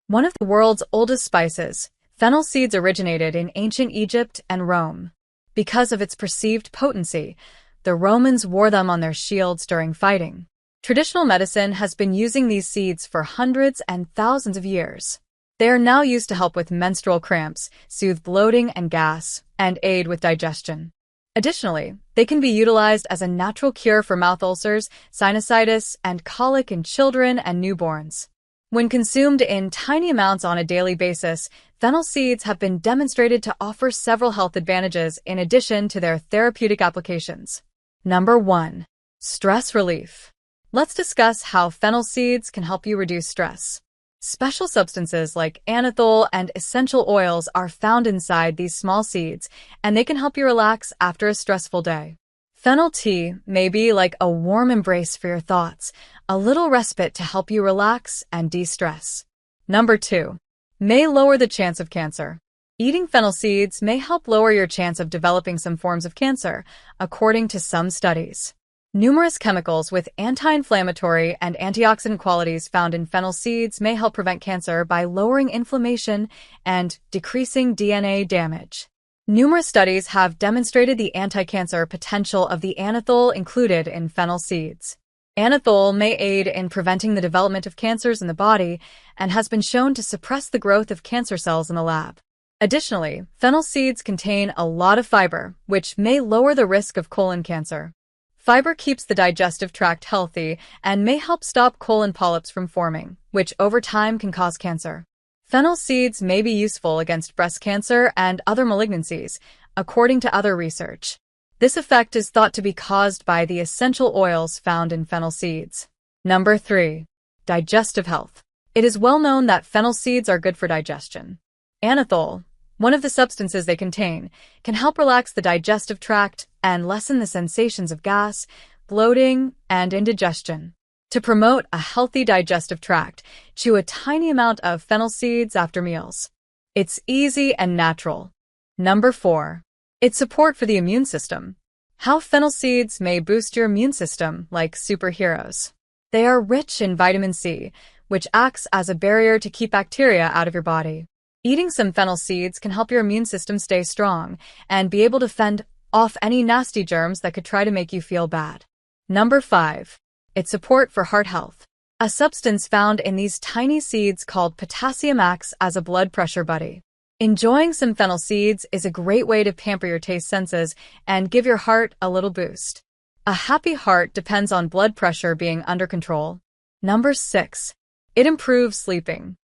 One of the world's oldest spices, fennel seeds originated in ancient Egypt and Rome. Because of its perceived potency, the Romans wore them on their shields during fighting. Traditional medicine has been using these seeds for hundreds and thousands of years. They are now used to help with menstrual cramps, soothe bloating and gas, and aid with digestion. Additionally, they can be utilized as a natural cure for mouth ulcers, sinusitis, and colic in children and newborns. When consumed in tiny amounts on a daily basis, fennel seeds have been demonstrated to offer several health advantages in addition to their therapeutic applications. Number 1. Stress relief. Let's discuss how fennel seeds can help you reduce stress. Special substances like anethol and essential oils are found inside these small seeds, and they can help you relax after a stressful day. Fennel tea may be like a warm embrace for your thoughts, a little respite to help you relax and de-stress. Number 2. May lower the chance of cancer. Eating fennel seeds may help lower your chance of developing some forms of cancer, according to some studies. Numerous chemicals with anti-inflammatory and antioxidant qualities found in fennel seeds may help prevent cancer by lowering inflammation and decreasing DNA damage. Numerous studies have demonstrated the anti-cancer potential of the anethol included in fennel seeds. Anethol may aid in preventing the development of cancers in the body and has been shown to suppress the growth of cancer cells in the lab. Additionally, fennel seeds contain a lot of fiber, which may lower the risk of colon cancer. Fiber keeps the digestive tract healthy and may help stop colon polyps from forming, which over time can cause cancer. Fennel seeds may be useful against breast cancer and other malignancies, according to other research. This effect is thought to be caused by the essential oils found in fennel seeds. Number 3. Digestive health. It is well known that fennel seeds are good for digestion. Anethol, one of the substances they contain, can help relax the digestive tract and lessen the sensations of gas, bloating, and indigestion. To promote a healthy digestive tract, chew a tiny amount of fennel seeds after meals. It's easy and natural. Number 4. Its support for the immune system. How fennel seeds may boost your immune system like superheroes. They are rich in vitamin C, which acts as a barrier to keep bacteria out of your body. Eating some fennel seeds can help your immune system stay strong and be able to fend off any nasty germs that could try to make you feel bad. Number 5. Its support for heart health. A substance found in these tiny seeds called potassium acts as a blood pressure buddy. Enjoying some fennel seeds is a great way to pamper your taste senses and give your heart a little boost. A happy heart depends on blood pressure being under control. Number 6. It improves sleeping.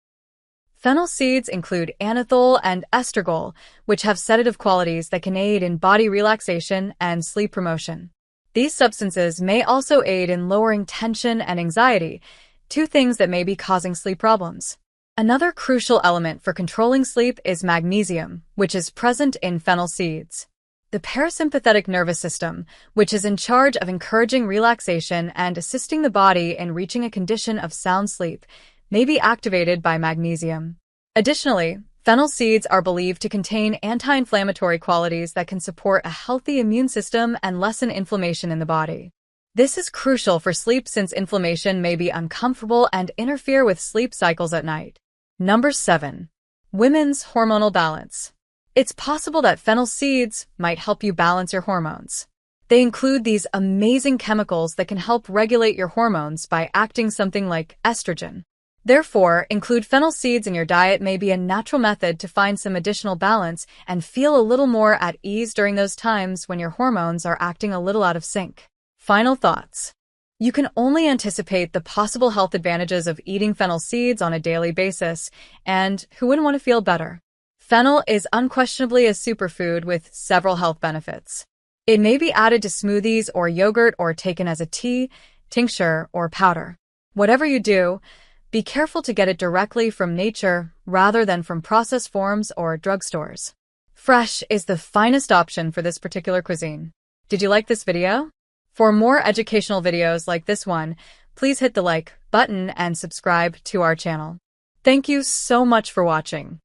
Fennel seeds include anethol and estragol, which have sedative qualities that can aid in body relaxation and sleep promotion. These substances may also aid in lowering tension and anxiety, two things that may be causing sleep problems. Another crucial element for controlling sleep is magnesium, which is present in fennel seeds. The parasympathetic nervous system, which is in charge of encouraging relaxation and assisting the body in reaching a condition of sound sleep, may be activated by magnesium. Additionally, fennel seeds are believed to contain anti-inflammatory qualities that can support a healthy immune system and lessen inflammation in the body. This is crucial for sleep since inflammation may be uncomfortable and interfere with sleep cycles at night. Number 7. Women's hormonal balance. It's possible that fennel seeds might help you balance your hormones. They include these amazing chemicals that can help regulate your hormones by acting something like estrogen. Therefore, include fennel seeds in your diet may be a natural method to find some additional balance and feel a little more at ease during those times when your hormones are acting a little out of sync. Final thoughts. You can only anticipate the possible health advantages of eating fennel seeds on a daily basis, and who wouldn't want to feel better? Fennel is unquestionably a superfood with several health benefits. It may be added to smoothies or yogurt or taken as a tea, tincture, or powder. Whatever you do, be careful to get it directly from nature rather than from processed forms or drugstores. Fresh is the finest option for this particular cuisine. Did you like this video? For more educational videos like this one, please hit the like button and subscribe to our channel. Thank you so much for watching.